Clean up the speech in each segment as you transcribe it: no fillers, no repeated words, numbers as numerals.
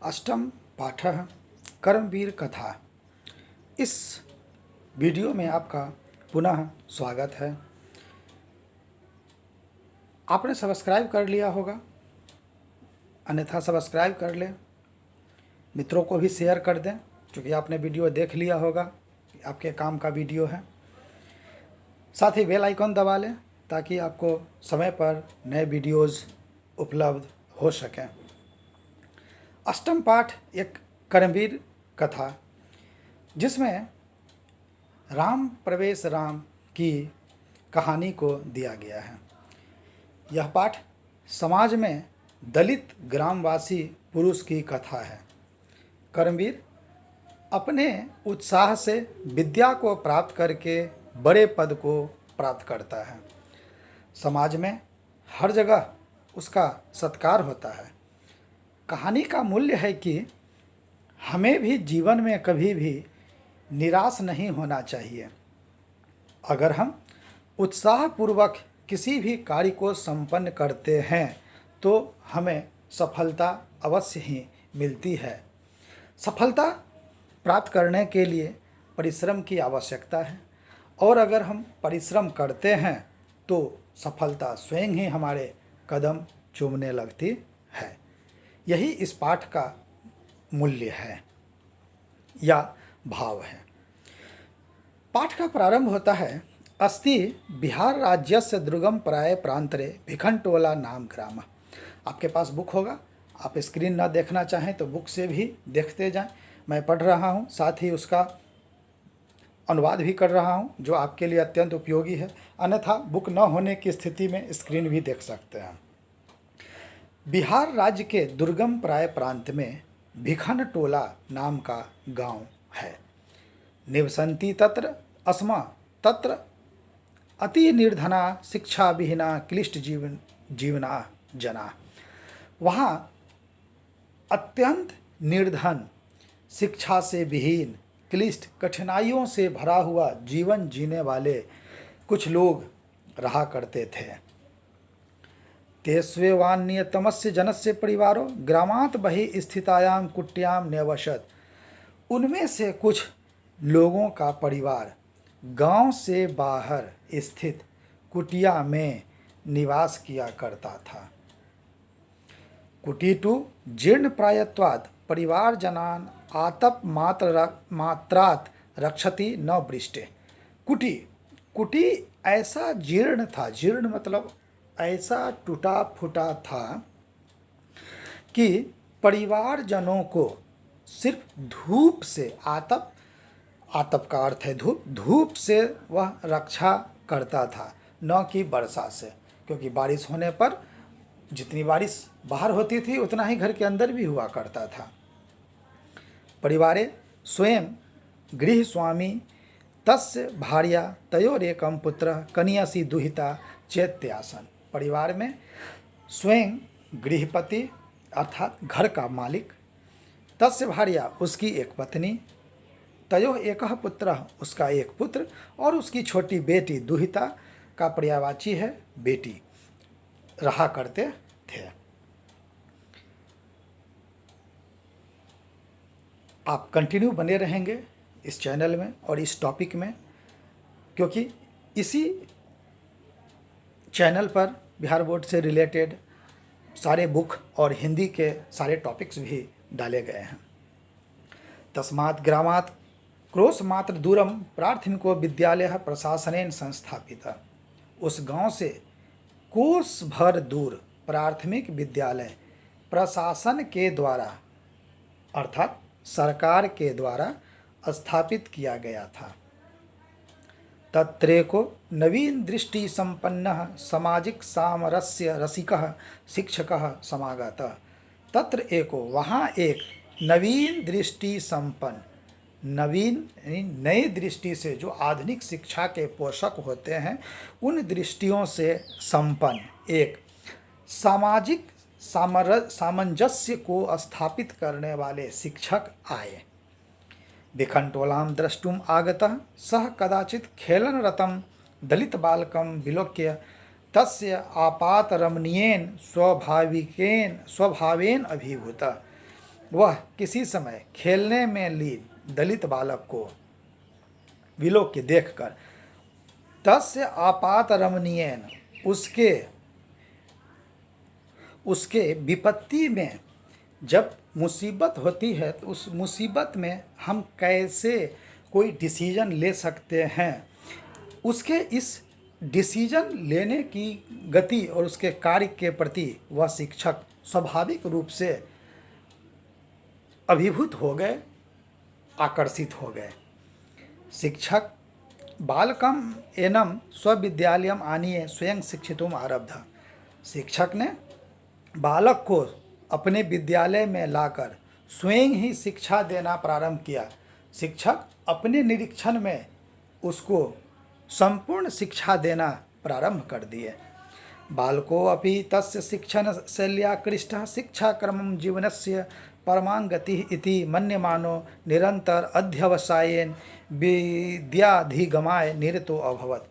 अष्टम पाठः कर्मवीर कथा। इस वीडियो में आपका पुनः स्वागत है। आपने सब्सक्राइब कर लिया होगा, अन्यथा सब्सक्राइब कर लें, मित्रों को भी शेयर कर दें, क्योंकि आपने वीडियो देख लिया होगा कि आपके काम का वीडियो है। साथ ही बेल आइकन दबा लें ताकि आपको समय पर नए वीडियोज़ उपलब्ध हो सकें। अष्टम पाठ एक कर्मवीर कथा, जिसमें राम प्रवेश राम की कहानी को दिया गया है। यह पाठ समाज में दलित ग्रामवासी पुरुष की कथा है। कर्मवीर अपने उत्साह से विद्या को प्राप्त करके बड़े पद को प्राप्त करता है। समाज में हर जगह उसका सत्कार होता है। कहानी का मूल्य है कि हमें भी जीवन में कभी भी निराश नहीं होना चाहिए। अगर हम उत्साहपूर्वक किसी भी कार्य को संपन्न करते हैं तो हमें सफलता अवश्य ही मिलती है। सफलता प्राप्त करने के लिए परिश्रम की आवश्यकता है, और अगर हम परिश्रम करते हैं तो सफलता स्वयं ही हमारे कदम चूमने लगती है। यही इस पाठ का मूल्य है या भाव है। पाठ का प्रारंभ होता है, अस्ति बिहार राज्यस्य दुर्गम प्राय प्रांतरे भिखनटोला नाम ग्राम। आपके पास बुक होगा, आप स्क्रीन ना देखना चाहें तो बुक से भी देखते जाएं। मैं पढ़ रहा हूं, साथ ही उसका अनुवाद भी कर रहा हूं, जो आपके लिए अत्यंत उपयोगी है। अन्यथा बुक न होने की स्थिति में स्क्रीन भी देख सकते हैं। बिहार राज्य के दुर्गम प्राय प्रांत में भिखनटोला नाम का गांव है। निवसन्ति तत्र अस्मा तत्र अति निर्धना शिक्षा विहीना क्लिष्ट जीवना जना। वहाँ अत्यंत निर्धन, शिक्षा से विहीन, क्लिष्ट, कठिनाइयों से भरा हुआ जीवन जीने वाले कुछ लोग रहा करते थे। तेष्वेवान्यतमस्य जनस्य परिवारो ग्रामात् बहिः स्थितायां कुट्यां न्यवसत्। उनमें से कुछ लोगों का परिवार गांव से बाहर स्थित कुटिया में निवास किया करता था। कुटीटु जीर्ण प्रायत्वात् परिवार जनान आतप मात्रात् रक्षति न वृष्टे। कुटी ऐसा जीर्ण था, जीर्ण मतलब ऐसा टूटा फूटा था कि परिवारजनों को सिर्फ धूप से, आतप का अर्थ है धूप, धूप से वह रक्षा करता था, न कि वर्षा से, क्योंकि बारिश होने पर जितनी बारिश बाहर होती थी उतना ही घर के अंदर भी हुआ करता था। परिवारे स्वयं गृह स्वामी तस्य भार्या तयोरेकं पुत्र कन्यासी दुहिता चैत्यासन। परिवार में स्वयं गृहपति अर्थात घर का मालिक, तस्य भार्या उसकी एक पत्नी, तयो एकः पुत्र उसका एक पुत्र, और उसकी छोटी बेटी दुहिता का पर्यायवाची है बेटी, रहा करते थे। आप कंटिन्यू बने रहेंगे इस चैनल में और इस टॉपिक में, क्योंकि इसी चैनल पर बिहार बोर्ड से रिलेटेड सारे बुक और हिंदी के सारे टॉपिक्स भी डाले गए हैं। तस्मात् ग्रामात् क्रोश मात्र दूरम प्राथमिको विद्यालय प्रशासनेन संस्थापित। उस गांव से कोस भर दूर प्राथमिक विद्यालय प्रशासन के द्वारा अर्थात सरकार के द्वारा स्थापित किया गया था। तत्रेको नवीन दृष्टि संपन्न सामाजिक सामरस्य रसिकः शिक्षकः समागतः। तत्र एको, वहाँ एक नवीन दृष्टि संपन्न, नवीन नई दृष्टि से, जो आधुनिक शिक्षा के पोषक होते हैं उन दृष्टियों से संपन्न एक सामाजिक सामंजस्य को स्थापित करने वाले शिक्षक आए। भिखनटोलां द्रष्टुम आगतः सः कदाचित् खेलनरतं दलित बालकं विलोक्य तस्य आपातरमणीयेन स्वभावेन अभिभूत। वह किसी समय खेलने में लीन दलित बालक को विलोक्य देखकर तस्य आपात रमणीयन उसके विपत्ति में जब मुसीबत होती है तो उस मुसीबत में हम कैसे कोई डिसीजन ले सकते हैं, उसके इस डिसीजन लेने की गति और उसके कार्य के प्रति वह शिक्षक स्वाभाविक रूप से अभिभूत हो गए, आकर्षित हो गए। शिक्षक बालकम एनम स्वविद्यालयम आनिए स्वयं शिक्षितुम आरब्ध। शिक्षक ने बालक को अपने विद्यालय में लाकर स्वयं ही शिक्षा देना प्रारंभ किया। शिक्षक अपने निरीक्षण में उसको संपूर्ण शिक्षा देना प्रारंभ कर दिए। बालको अपि तस्य शिक्षण शैल्याकृष्टः शिक्षाक्रमं जीवनस्य परमांगति इति मन्यमानो निरंतर अध्यवसायेन विद्याधिगमाय निरतो अभवत्।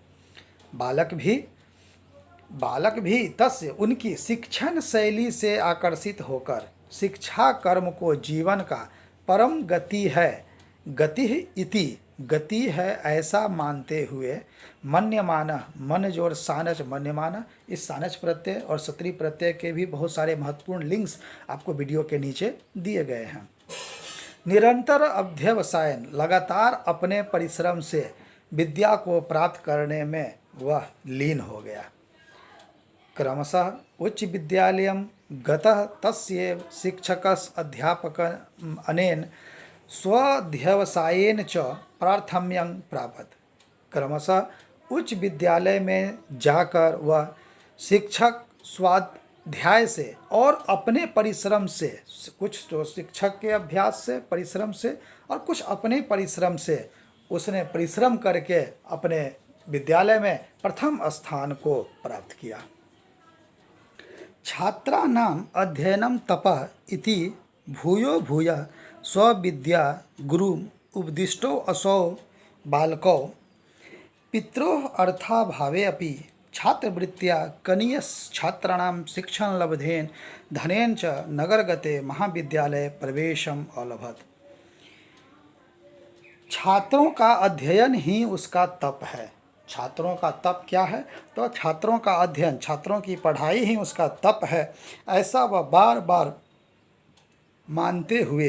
बालक भी तस्य उनकी शिक्षण शैली से आकर्षित होकर शिक्षा कर्म को जीवन का परम गति है, गति इति गति है ऐसा मानते हुए मन्यमान मन जोड़ सानच मन्यमान, इस सानच प्रत्यय और सत्री प्रत्यय के भी बहुत सारे महत्वपूर्ण लिंक्स आपको वीडियो के नीचे दिए गए हैं। निरंतर अध्यवसायन लगातार अपने परिश्रम से विद्या को प्राप्त करने में वह लीन हो गया। क्रमशः उच्च विद्यालयं गतः तस्यैव शिक्षकस् अध्यापक अनेन स्वाध्यवसायेन च प्राथम्यं प्राप्त। क्रमशः उच्च विद्यालय में जाकर वह शिक्षक स्वाध्याय से और अपने परिश्रम से, कुछ तो शिक्षक के अभ्यास से परिश्रम से और कुछ अपने परिश्रम से उसने परिश्रम करके अपने विद्यालय में प्रथम स्थान को प्राप्त किया। छात्राणाम अध्ययनम तपः इति भूयो भूयः स्वविद्या गुरु उपदिष्टो असौ बालकौ पित्रोः अर्थाभावे अपि छात्रवृत्त्या कनीयछात्राणां शिक्षण लब्धेन धनेन च नगरगते महाविद्यालय प्रवेशम अलभत। छात्रों का अध्ययन ही उसका तप है। छात्रों का तप क्या है? तो छात्रों का अध्ययन, छात्रों की पढ़ाई ही उसका तप है, ऐसा वह बार बार मानते हुए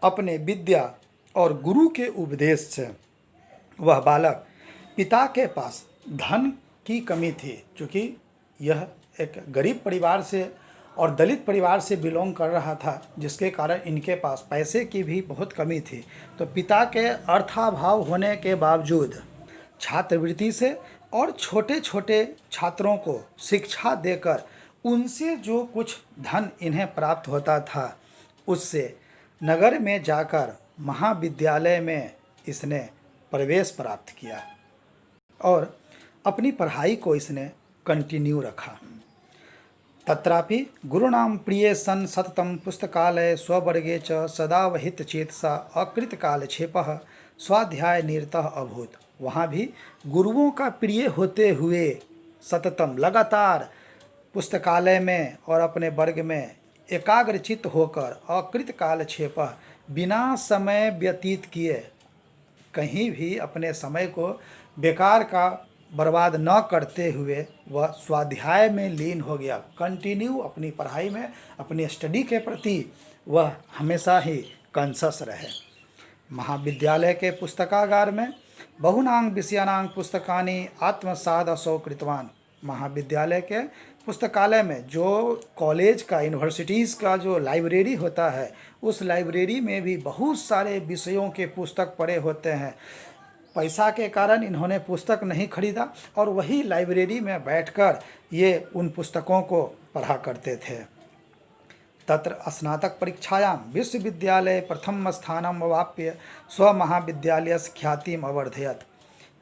अपने विद्या और गुरु के उपदेश से वह बालक, पिता के पास धन की कमी थी, क्योंकि यह एक गरीब परिवार से और दलित परिवार से बिलोंग कर रहा था, जिसके कारण इनके पास पैसे की भी बहुत कमी थी। तो पिता के अर्थाभाव होने के बावजूद छात्रवृत्ति से और छोटे छोटे छात्रों को शिक्षा देकर उनसे जो कुछ धन इन्हें प्राप्त होता था, उससे नगर में जाकर महाविद्यालय में इसने प्रवेश प्राप्त किया और अपनी पढ़ाई को इसने कंटिन्यू रखा। तत्रापि गुरुणाम प्रिय सन सततम पुस्तकालय स्ववर्गे च सदा वहित चेतसा अकृत कालक्षेपः स्वाध्याय निरतः अभूत। वहाँ भी गुरुओं का प्रिय होते हुए सततम लगातार पुस्तकालय में और अपने वर्ग में एकाग्रचित्त होकर अकृत कालक्षेप बिना समय व्यतीत किए, कहीं भी अपने समय को बेकार का बर्बाद न करते हुए वह स्वाध्याय में लीन हो गया। कंटिन्यू अपनी पढ़ाई में, अपनी स्टडी के प्रति वह हमेशा ही कॉन्शस रहे। महाविद्यालय के पुस्तकागार में बहुनांग विषयानांग पुस्तकानि आत्मसाद असौ कृतवान। महाविद्यालय के पुस्तकालय में जो कॉलेज का, यूनिवर्सिटीज़ का जो लाइब्रेरी होता है, उस लाइब्रेरी में भी बहुत सारे विषयों के पुस्तक पड़े होते हैं। पैसा के कारण इन्होंने पुस्तक नहीं खरीदा और वही लाइब्रेरी में बैठकर ये उन पुस्तकों को पढ़ा करते थे। तत्र स्नातक परीक्षायां विश्वविद्यालय प्रथम स्थानम अवाप्य स्वमहाविद्यालयस्य ख्यातिम अवर्धयत।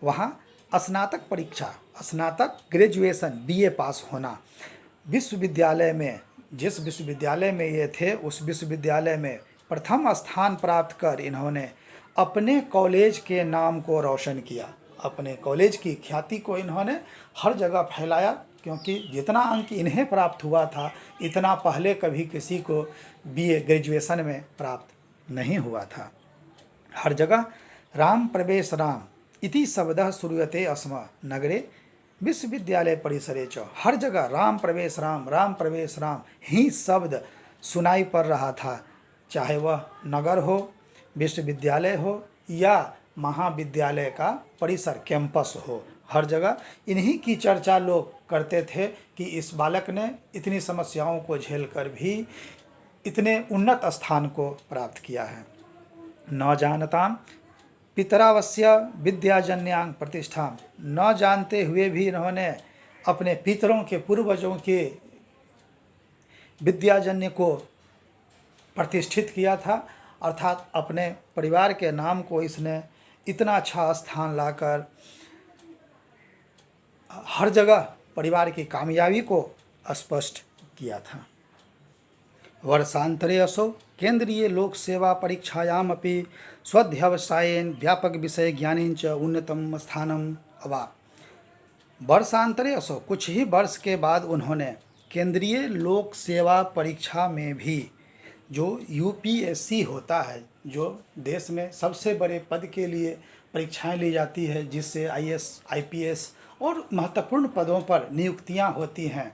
वहाँ स्नातक परीक्षा, स्नातक ग्रेजुएशन बीए पास होना, विश्वविद्यालय में, जिस विश्वविद्यालय में ये थे उस विश्वविद्यालय में प्रथम स्थान प्राप्त कर इन्होंने अपने कॉलेज के नाम को रोशन किया। अपने कॉलेज की ख्याति को इन्होंने हर जगह फैलाया क्योंकि जितना अंक इन्हें प्राप्त हुआ था इतना पहले कभी किसी को बीए ग्रेजुएशन में प्राप्त नहीं हुआ था। हर जगह राम प्रवेश राम इति शब्दः श्रूयते अस्म नगरे विश्वविद्यालय परिसरे च। हर जगह राम प्रवेश राम ही शब्द सुनाई पड़ रहा था, चाहे वह नगर हो, विश्वविद्यालय हो या महाविद्यालय का परिसर कैंपस हो। हर जगह इन्हीं की चर्चा लोग करते थे कि इस बालक ने इतनी समस्याओं को झेलकर भी इतने उन्नत स्थान को प्राप्त किया है। न जानताम पितरावस्य विद्याजन्यांग प्रतिष्ठा, न जानते हुए भी इन्होंने अपने पितरों के पूर्वजों के विद्याजन्य को प्रतिष्ठित किया था, अर्थात अपने परिवार के नाम को इसने इतना अच्छा स्थान लाकर हर जगह परिवार की कामयाबी को स्पष्ट किया था। वर्षांतरे असौ केंद्रीय लोक सेवा परीक्षायामपि स्वाध्यवसायेन व्यापक विषय ज्ञानेन च उन्नतम स्थानम अवाप। वर्षांतरे असौ, कुछ ही वर्ष के बाद उन्होंने केंद्रीय लोक सेवा परीक्षा में भी, जो यूपीएससी होता है, जो देश में सबसे बड़े पद के लिए परीक्षाएं ली जाती है, जिससे आईएएस आईपीएस और महत्वपूर्ण पदों पर नियुक्तियां होती हैं,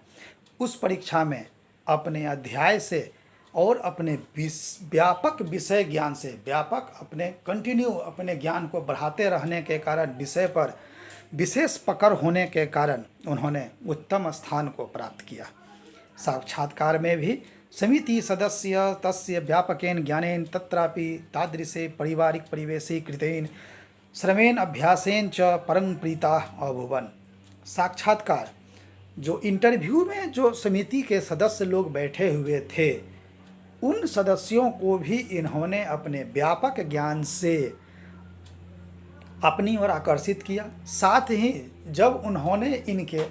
उस परीक्षा में अपने अध्याय से और अपने व्यापक विषय ज्ञान से, व्यापक अपने कंटिन्यू अपने ज्ञान को बढ़ाते रहने के कारण, विषय पर विशेष पकड़ होने के कारण उन्होंने उत्तम स्थान को प्राप्त किया। साक्षात्कार में भी समिति सदस्य तस्य व्यापकेन ज्ञानेन तत्रापि तादृशे पारिवारिक परिवेशे कृतेन श्रमेण अभ्यासेन च परम प्रीता अभुवन। साक्षात्कार, जो इंटरव्यू में जो समिति के सदस्य लोग बैठे हुए थे, उन सदस्यों को भी इन्होंने अपने व्यापक ज्ञान से अपनी ओर आकर्षित किया। साथ ही जब उन्होंने इनके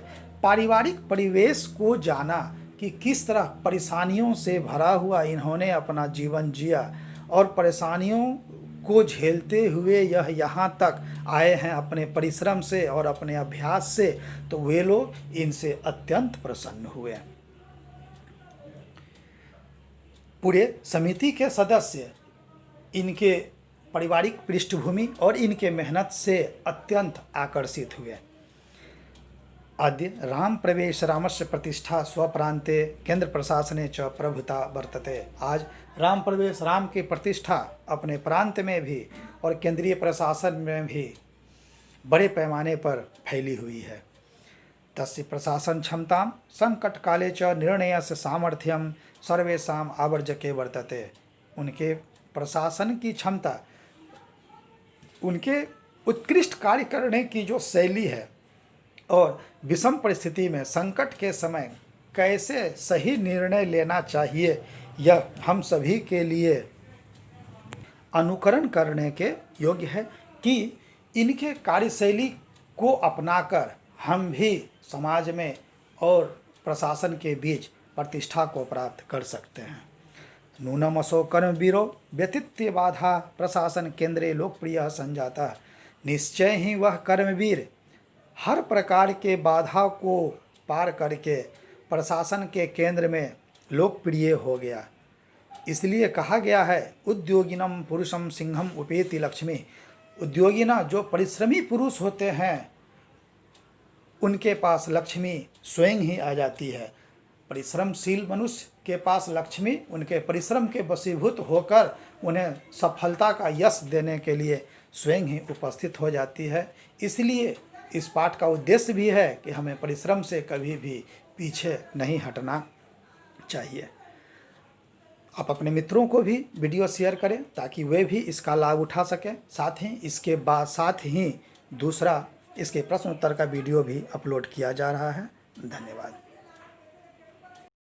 पारिवारिक परिवेश को जाना कि किस तरह परेशानियों से भरा हुआ इन्होंने अपना जीवन जिया और परेशानियों को झेलते हुए यह यहाँ तक आए हैं अपने परिश्रम से और अपने अभ्यास से, तो वे लोग इनसे अत्यंत प्रसन्न हुए। पूरे समिति के सदस्य इनके पारिवारिक पृष्ठभूमि और इनके मेहनत से अत्यंत आकर्षित हुए। अद्य राम प्रवेश रामस्य प्रतिष्ठा स्वप्रांते केंद्र प्रशासने च प्रभुता वर्तते। आज राम प्रवेश राम की प्रतिष्ठा अपने प्रांत में भी और केंद्रीय प्रशासन में भी बड़े पैमाने पर फैली हुई है। तस्य प्रशासन क्षमता संकट काले च निर्णयस्य सामर्थ्यम सर्वेषाम आवर्जके वर्तते। उनके प्रशासन की क्षमता, उनके उत्कृष्ट कार्य करने की जो शैली है और विषम परिस्थिति में संकट के समय कैसे सही निर्णय लेना चाहिए, यह हम सभी के लिए अनुकरण करने के योग्य है कि इनके कार्यशैली को अपनाकर हम भी समाज में और प्रशासन के बीच प्रतिष्ठा को प्राप्त कर सकते हैं। नूनम असो कर्मवीरो व्यतीत्य बाधा प्रशासन केंद्रे लोकप्रिय संजाता। निश्चय ही वह कर्मवीर हर प्रकार के बाधा को पार करके प्रशासन के केंद्र में लोकप्रिय हो गया। इसलिए कहा गया है, उद्योगिनम पुरुषम सिंहम उपेति लक्ष्मी। उद्योगिना जो परिश्रमी पुरुष होते हैं, उनके पास लक्ष्मी स्वयं ही आ जाती है। परिश्रमशील मनुष्य के पास लक्ष्मी उनके परिश्रम के वशीभूत होकर उन्हें सफलता का यश देने के लिए स्वयं ही उपस्थित हो जाती है। इसलिए इस पाठ का उद्देश्य भी है कि हमें परिश्रम से कभी भी पीछे नहीं हटना चाहिए। आप अपने मित्रों को भी वीडियो शेयर करें ताकि वे भी इसका लाभ उठा सकें। साथ ही दूसरा इसके प्रश्न उत्तर का वीडियो भी अपलोड किया जा रहा है। धन्यवाद।